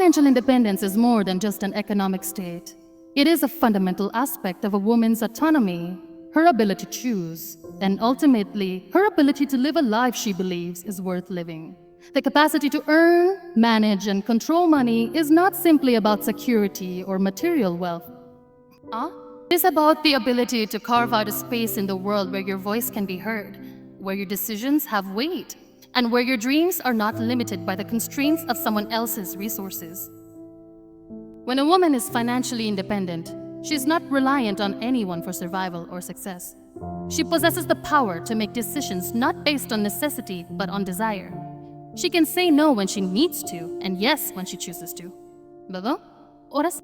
Financial independence is more than just an economic state. It is a fundamental aspect of a woman's autonomy, her ability to choose, and ultimately, her ability to live a life she believes is worth living. The capacity to earn, manage, and control money is not simply about security or material wealth. It is about the ability to carve out a space in the world where your voice can be heard, where your decisions have weight, and where your dreams are not limited by the constraints of someone else's resources. When a woman is financially independent, she is not reliant on anyone for survival or success. She possesses the power to make decisions not based on necessity but on desire. She can say no when she needs to and yes when she chooses to.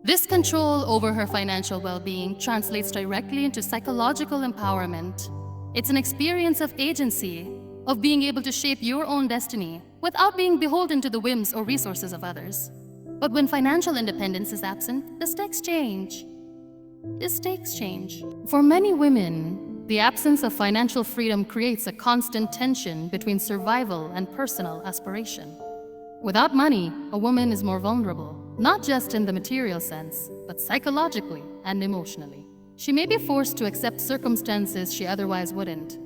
This control over her financial well-being translates directly into psychological empowerment. It's an experience of agency, of being able to shape your own destiny without being beholden to the whims or resources of others. But when financial independence is absent, the stakes change. For many women, the absence of financial freedom creates a constant tension between survival and personal aspiration. Without money, a woman is more vulnerable, not just in the material sense, but psychologically and emotionally. She may be forced to accept circumstances she otherwise wouldn't.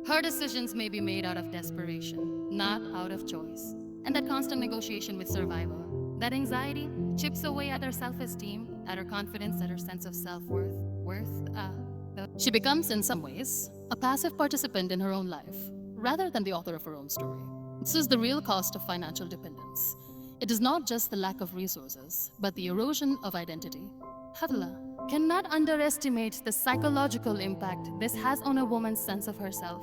Her decisions may be made out of desperation, not out of choice. And that constant negotiation with survival, that anxiety chips away at her self-esteem, at her confidence, at her sense of self-worth. She becomes, in some ways, a passive participant in her own life, rather than the author of her own story. This is the real cost of financial dependence. It is not just the lack of resources, but the erosion of identity. Hadla cannot underestimate the psychological impact this has on a woman's sense of herself.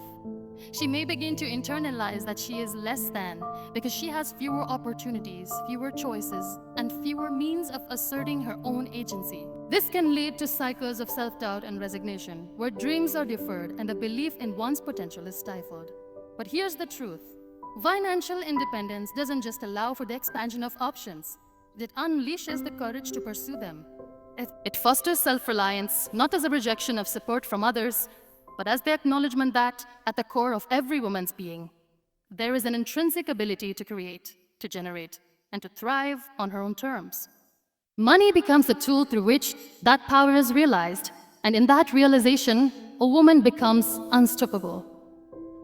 She may begin to internalize that she is less than because she has fewer opportunities, fewer choices, and fewer means of asserting her own agency. This can lead to cycles of self-doubt and resignation, where dreams are deferred and the belief in one's potential is stifled. But here's the truth. Financial independence doesn't just allow for the expansion of options. It unleashes the courage to pursue them. It fosters self-reliance, not as a rejection of support from others, but as the acknowledgement that, at the core of every woman's being, there is an intrinsic ability to create, to generate, and to thrive on her own terms. Money becomes the tool through which that power is realized, and in that realization, a woman becomes unstoppable.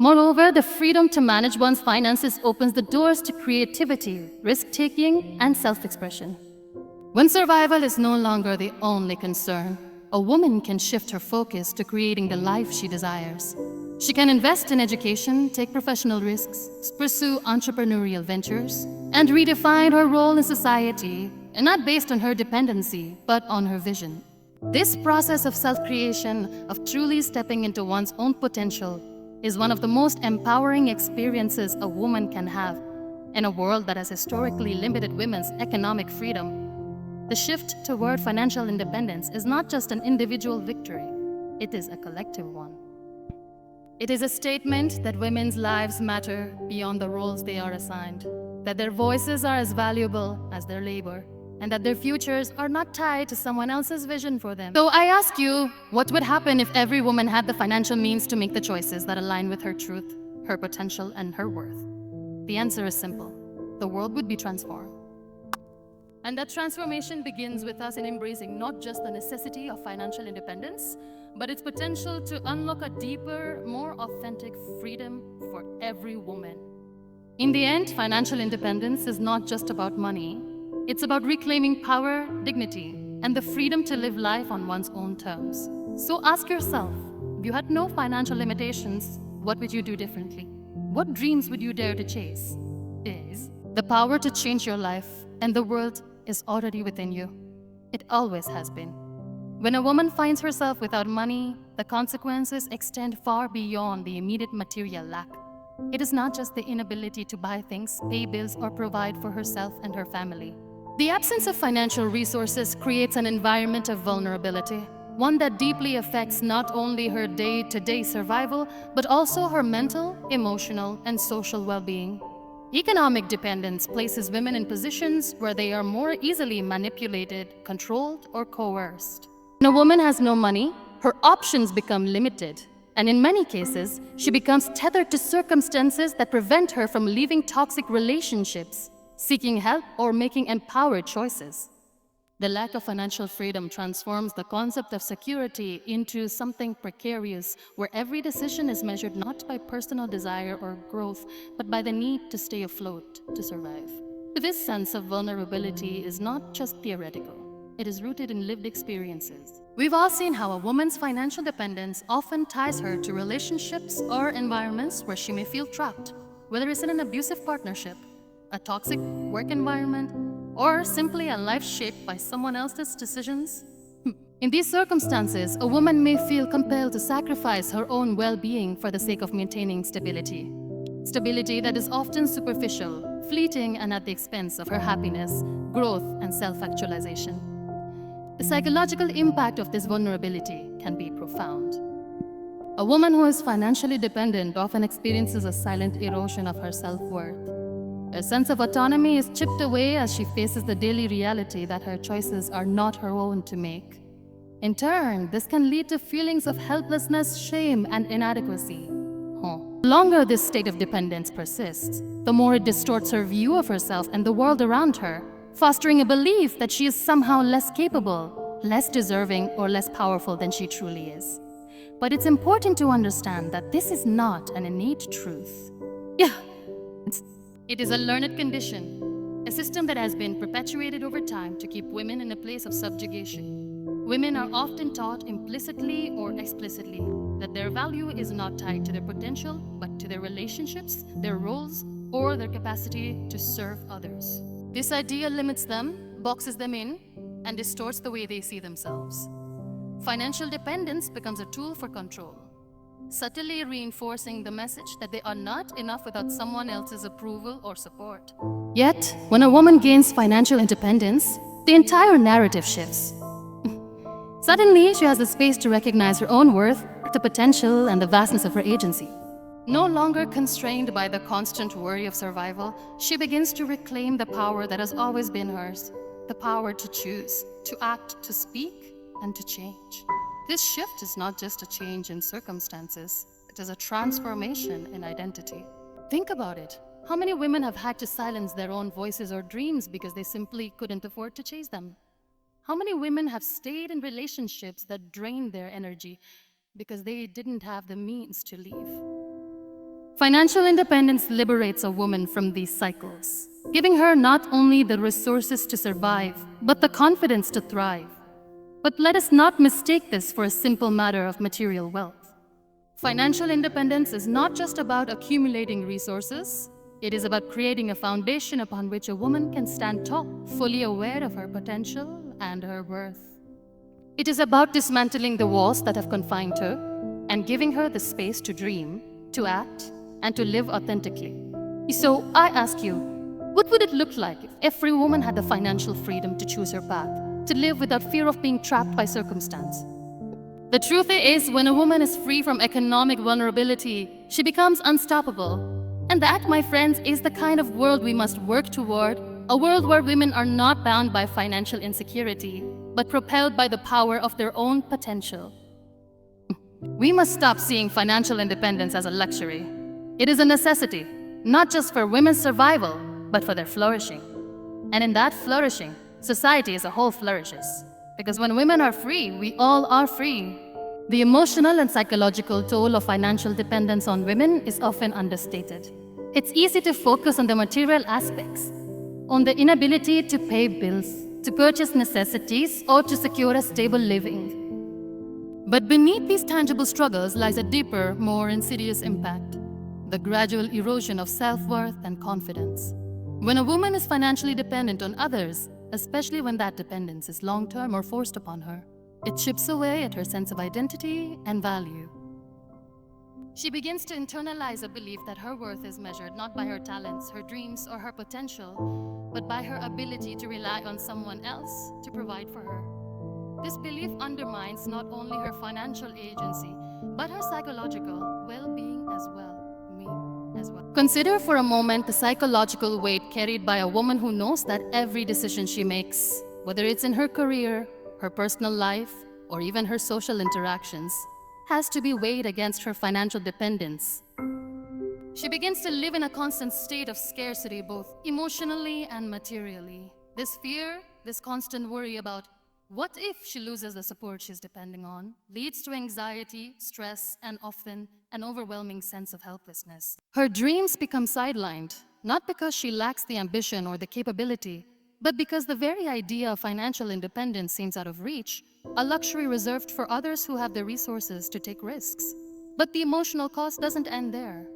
Moreover, the freedom to manage one's finances opens the doors to creativity, risk-taking, and self-expression. When survival is no longer the only concern, a woman can shift her focus to creating the life she desires. She can invest in education, take professional risks, pursue entrepreneurial ventures, and redefine her role in society, and not based on her dependency, but on her vision. This process of self-creation, of truly stepping into one's own potential, is one of the most empowering experiences a woman can have in a world that has historically limited women's economic freedom. The shift toward financial independence is not just an individual victory, it is a collective one. It is a statement that women's lives matter beyond the roles they are assigned, that their voices are as valuable as their labor, and that their futures are not tied to someone else's vision for them. So I ask you, what would happen if every woman had the financial means to make the choices that align with her truth, her potential, and her worth? The answer is simple. The world would be transformed. And that transformation begins with us in embracing not just the necessity of financial independence, but its potential to unlock a deeper, more authentic freedom for every woman. In the end, financial independence is not just about money. It's about reclaiming power, dignity, and the freedom to live life on one's own terms. So ask yourself, if you had no financial limitations, what would you do differently? What dreams would you dare to chase? The power to change your life and the world is already within you. It always has been. When a woman finds herself without money, the consequences extend far beyond the immediate material lack. It is not just the inability to buy things, pay bills, or provide for herself and her family. The absence of financial resources creates an environment of vulnerability, one that deeply affects not only her day-to-day survival, but also her mental, emotional, and social well-being. Economic dependence places women in positions where they are more easily manipulated, controlled, or coerced. When a woman has no money, her options become limited, and in many cases, she becomes tethered to circumstances that prevent her from leaving toxic relationships, seeking help, or making empowered choices. The lack of financial freedom transforms the concept of security into something precarious, where every decision is measured not by personal desire or growth, but by the need to stay afloat, to survive. This sense of vulnerability is not just theoretical. It is rooted in lived experiences. We've all seen how a woman's financial dependence often ties her to relationships or environments where she may feel trapped, whether it's in an abusive partnership, a toxic work environment, or simply a life shaped by someone else's decisions. In these circumstances, a woman may feel compelled to sacrifice her own well-being for the sake of maintaining stability. Stability that is often superficial, fleeting, and at the expense of her happiness, growth, and self-actualization. The psychological impact of this vulnerability can be profound. A woman who is financially dependent often experiences a silent erosion of her self-worth. Her sense of autonomy is chipped away as she faces the daily reality that her choices are not her own to make. In turn, this can lead to feelings of helplessness, shame, and inadequacy. The longer this state of dependence persists, the more it distorts her view of herself and the world around her, fostering a belief that she is somehow less capable, less deserving, or less powerful than she truly is. But it's important to understand that this is not an innate truth. It is a learned condition, a system that has been perpetuated over time to keep women in a place of subjugation. Women are often taught implicitly or explicitly that their value is not tied to their potential, but to their relationships, their roles, or their capacity to serve others. This idea limits them, boxes them in, and distorts the way they see themselves. Financial dependence becomes a tool for control, subtly reinforcing the message that they are not enough without someone else's approval or support. Yet, when a woman gains financial independence, the entire narrative shifts. Suddenly, she has the space to recognize her own worth, the potential, and the vastness of her agency. No longer constrained by the constant worry of survival, she begins to reclaim the power that has always been hers, the power to choose, to act, to speak, and to change. This shift is not just a change in circumstances, it is a transformation in identity. Think about it. How many women have had to silence their own voices or dreams because they simply couldn't afford to chase them? How many women have stayed in relationships that drained their energy because they didn't have the means to leave? Financial independence liberates a woman from these cycles, giving her not only the resources to survive, but the confidence to thrive. But let us not mistake this for a simple matter of material wealth. Financial independence is not just about accumulating resources. It is about creating a foundation upon which a woman can stand tall, fully aware of her potential and her worth. It is about dismantling the walls that have confined her and giving her the space to dream, to act, and to live authentically. So I ask you, what would it look like if every woman had the financial freedom to choose her path, to live without fear of being trapped by circumstance? The truth is, when a woman is free from economic vulnerability, she becomes unstoppable. And that, my friends, is the kind of world we must work toward, a world where women are not bound by financial insecurity, but propelled by the power of their own potential. We must stop seeing financial independence as a luxury. It is a necessity, not just for women's survival, but for their flourishing. And in that flourishing, society as a whole flourishes. Because when women are free, we all are free. The emotional and psychological toll of financial dependence on women is often understated. It's easy to focus on the material aspects, on the inability to pay bills, to purchase necessities, or to secure a stable living. But beneath these tangible struggles lies a deeper, more insidious impact: the gradual erosion of self-worth and confidence. When a woman is financially dependent on others, especially when that dependence is long-term or forced upon her, it chips away at her sense of identity and value. She begins to internalize a belief that her worth is measured not by her talents, her dreams, or her potential, but by her ability to rely on someone else to provide for her. This belief undermines not only her financial agency, but her psychological well-being as well. Consider for a moment the psychological weight carried by a woman who knows that every decision she makes, whether it's in her career, her personal life, or even her social interactions, has to be weighed against her financial dependence. She begins to live in a constant state of scarcity, both emotionally and materially. This fear, this constant worry about what if she loses the support she's depending on, leads to anxiety, stress, and often an overwhelming sense of helplessness. Her dreams become sidelined, not because she lacks the ambition or the capability, but because the very idea of financial independence seems out of reach, a luxury reserved for others who have the resources to take risks. But the emotional cost doesn't end there.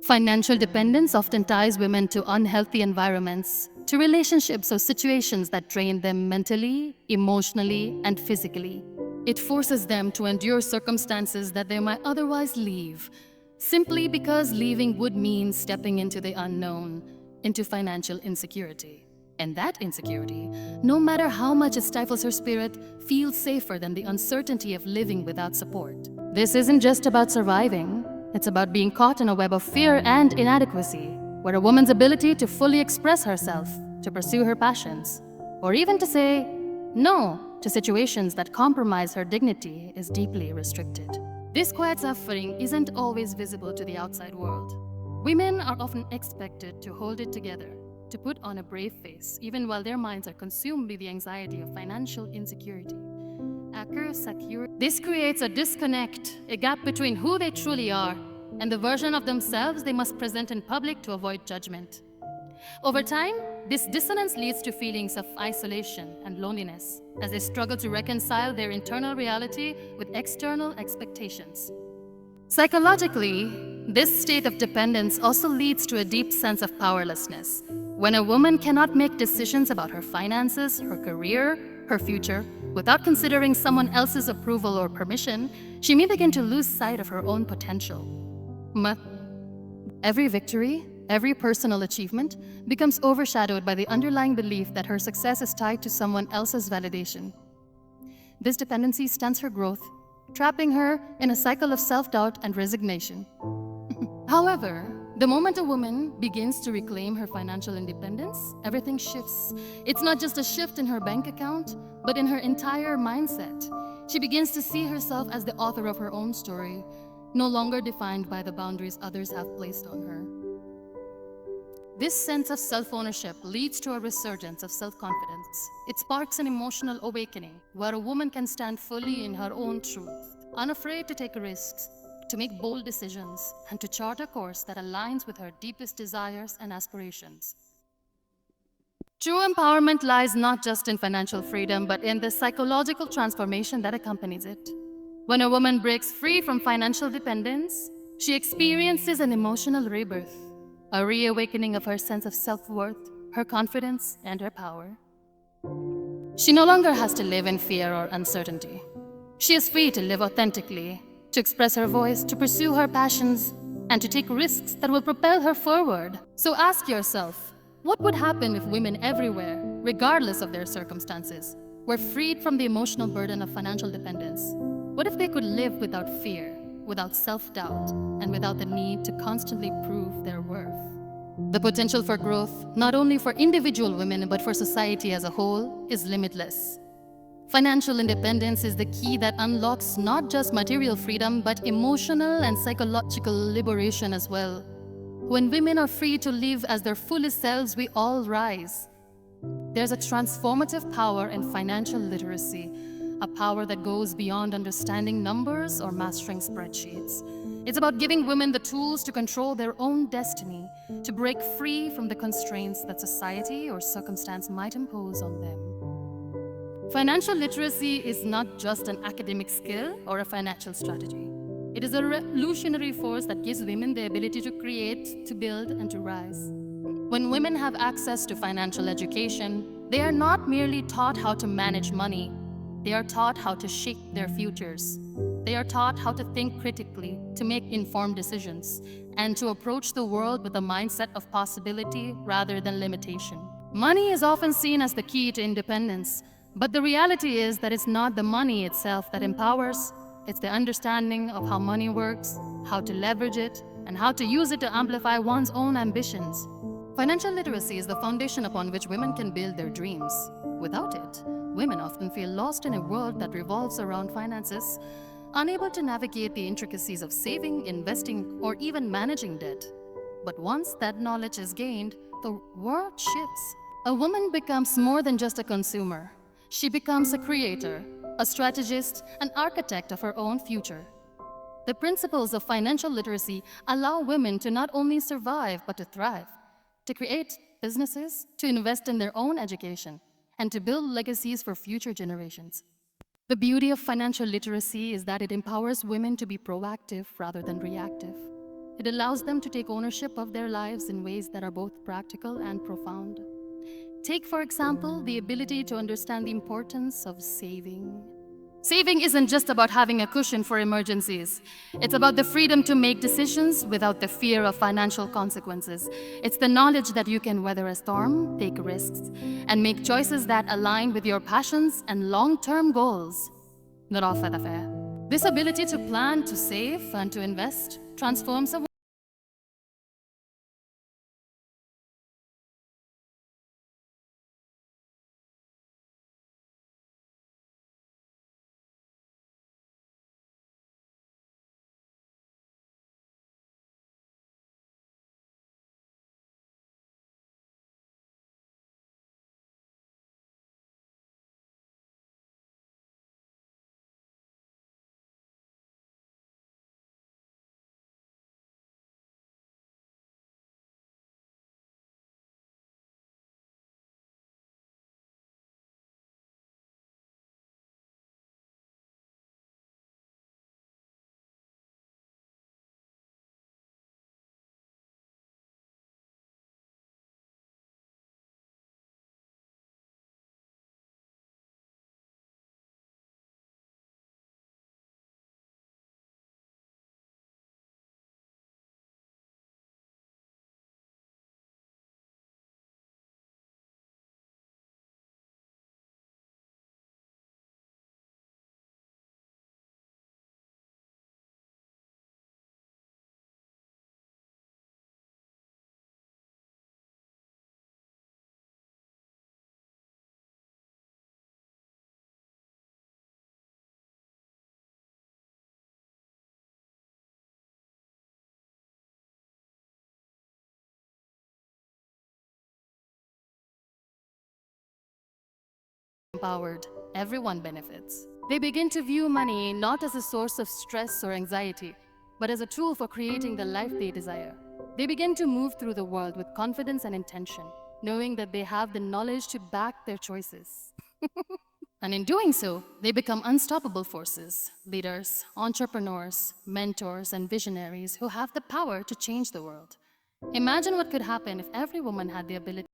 Financial dependence often ties women to unhealthy environments, to relationships or situations that drain them mentally, emotionally, and physically. It forces them to endure circumstances that they might otherwise leave, simply because leaving would mean stepping into the unknown, into financial insecurity. And that insecurity, no matter how much it stifles her spirit, feels safer than the uncertainty of living without support. This isn't just about surviving. It's about being caught in a web of fear and inadequacy, where a woman's ability to fully express herself, to pursue her passions, or even to say no to situations that compromise her dignity is deeply restricted. This quiet suffering isn't always visible to the outside world. Women are often expected to hold it together, to put on a brave face, even while their minds are consumed by the anxiety of financial insecurity. This creates a disconnect, a gap between who they truly are and the version of themselves they must present in public to avoid judgment. Over time, this dissonance leads to feelings of isolation and loneliness as they struggle to reconcile their internal reality with external expectations. Psychologically, this state of dependence also leads to a deep sense of powerlessness. When a woman cannot make decisions about her finances, her career, her future, without considering someone else's approval or permission, she may begin to lose sight of her own potential. Every victory, every personal achievement becomes overshadowed by the underlying belief that her success is tied to someone else's validation. This dependency stunts her growth, trapping her in a cycle of self-doubt and resignation. However, the moment a woman begins to reclaim her financial independence, everything shifts. It's not just a shift in her bank account, but in her entire mindset. She begins to see herself as the author of her own story, no longer defined by the boundaries others have placed on her. This sense of self-ownership leads to a resurgence of self-confidence. It sparks an emotional awakening where a woman can stand fully in her own truth, unafraid to take risks, to make bold decisions, and to chart a course that aligns with her deepest desires and aspirations. True empowerment lies not just in financial freedom, but in the psychological transformation that accompanies it. When a woman breaks free from financial dependence, she experiences an emotional rebirth, a reawakening of her sense of self-worth, her confidence, and her power. She no longer has to live in fear or uncertainty. She is free to live authentically, to express her voice, to pursue her passions, and to take risks that will propel her forward. So ask yourself, what would happen if women everywhere, regardless of their circumstances, were freed from the emotional burden of financial dependence? What if they could live without fear, without self-doubt, and without the need to constantly prove their worth? The potential for growth, not only for individual women but for society as a whole, is limitless. Financial independence is the key that unlocks not just material freedom, but emotional and psychological liberation as well. When women are free to live as their fullest selves, we all rise. There's a transformative power in financial literacy, a power that goes beyond understanding numbers or mastering spreadsheets. It's about giving women the tools to control their own destiny, to break free from the constraints that society or circumstance might impose on them. Financial literacy is not just an academic skill or a financial strategy. It is a revolutionary force that gives women the ability to create, to build, and to rise. When women have access to financial education, they are not merely taught how to manage money. They are taught how to shape their futures. They are taught how to think critically, to make informed decisions, and to approach the world with a mindset of possibility rather than limitation. Money is often seen as the key to independence, but the reality is that it's not the money itself that empowers. It's the understanding of how money works, how to leverage it, and how to use it to amplify one's own ambitions. Financial literacy is the foundation upon which women can build their dreams. Without it, women often feel lost in a world that revolves around finances, unable to navigate the intricacies of saving, investing, or even managing debt. But once that knowledge is gained, the world shifts. A woman becomes more than just a consumer. She becomes a creator, a strategist, an architect of her own future. The principles of financial literacy allow women to not only survive but to thrive, to create businesses, to invest in their own education, and to build legacies for future generations. The beauty of financial literacy is that it empowers women to be proactive rather than reactive. It allows them to take ownership of their lives in ways that are both practical and profound. Take, for example, the ability to understand the importance of saving. Saving isn't just about having a cushion for emergencies. It's about the freedom to make decisions without the fear of financial consequences. It's the knowledge that you can weather a storm, take risks, and make choices that align with your passions and long-term goals. Not all for the fair. This ability to plan, to save, and to invest transforms a empowered, everyone benefits. They begin to view money not as a source of stress or anxiety, but as a tool for creating the life they desire. They begin to move through the world with confidence and intention, knowing that they have the knowledge to back their choices. And in doing so, they become unstoppable forces, leaders, entrepreneurs, mentors, and visionaries who have the power to change the world. Imagine what could happen if every woman had the ability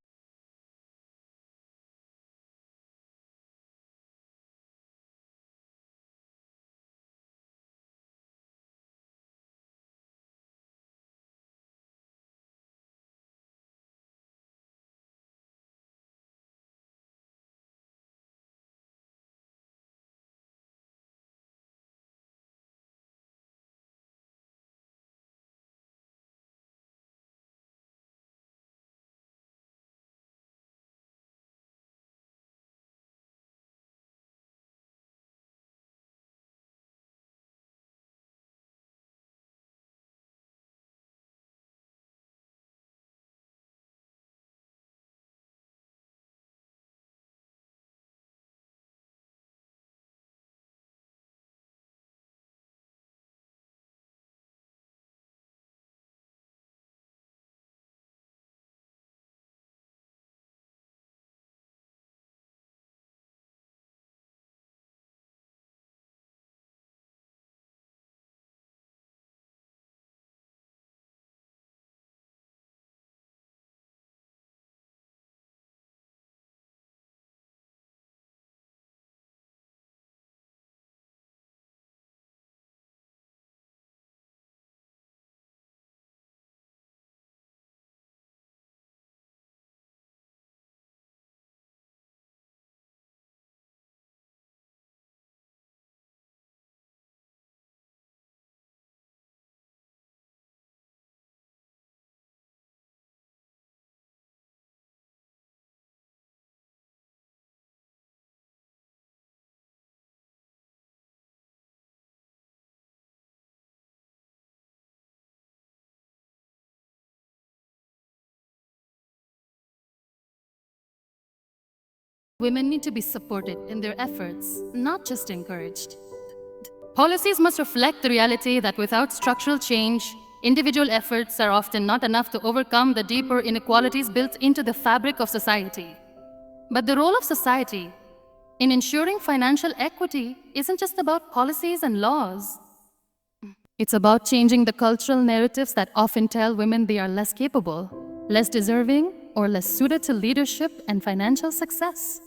Women need to be supported in their efforts, not just encouraged. Policies must reflect the reality that without structural change, individual efforts are often not enough to overcome the deeper inequalities built into the fabric of society. But the role of society in ensuring financial equity isn't just about policies and laws. It's about changing the cultural narratives that often tell women they are less capable, less deserving, or less suited to leadership and financial success.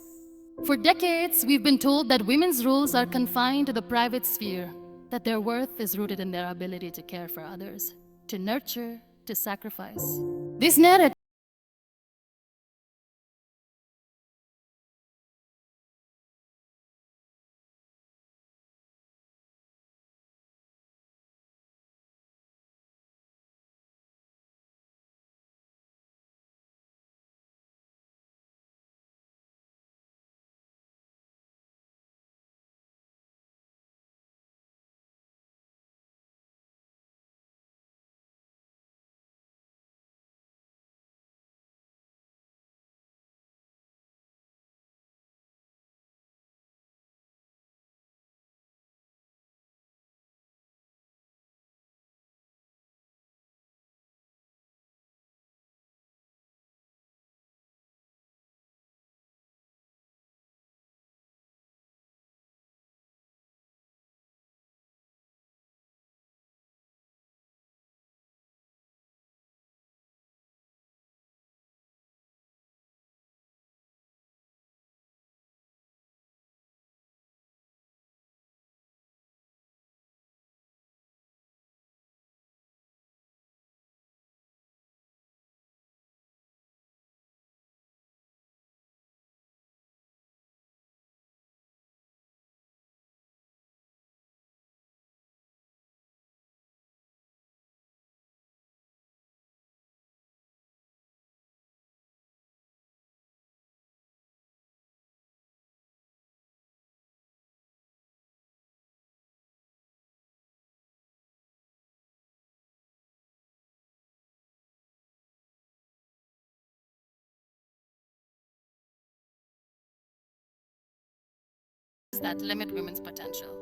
For decades, we've been told that women's roles are confined to the private sphere, that their worth is rooted in their ability to care for others, to nurture, to sacrifice. This narrative that limit women's potential.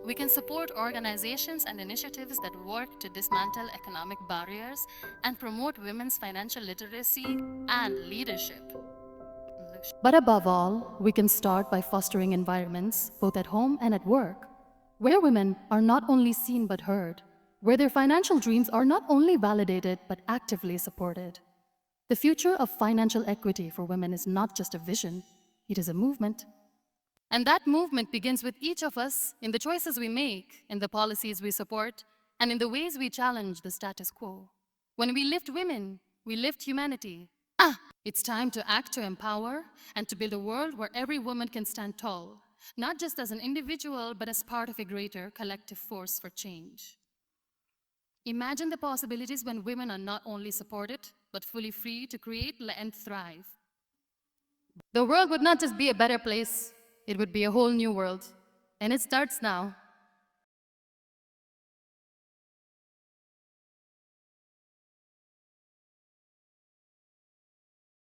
We can support organizations and initiatives that work to dismantle economic barriers and promote women's financial literacy and leadership. But above all, we can start by fostering environments, both at home and at work, where women are not only seen but heard, where their financial dreams are not only validated but actively supported. The future of financial equity for women is not just a vision, it is a movement. And that movement begins with each of us in the choices we make, in the policies we support, and in the ways we challenge the status quo. When we lift women, we lift humanity. It's time to act to empower and to build a world where every woman can stand tall, not just as an individual, but as part of a greater collective force for change. Imagine the possibilities when women are not only supported, but fully free to create and thrive. The world would not just be a better place, it would be a whole new world. And it starts now.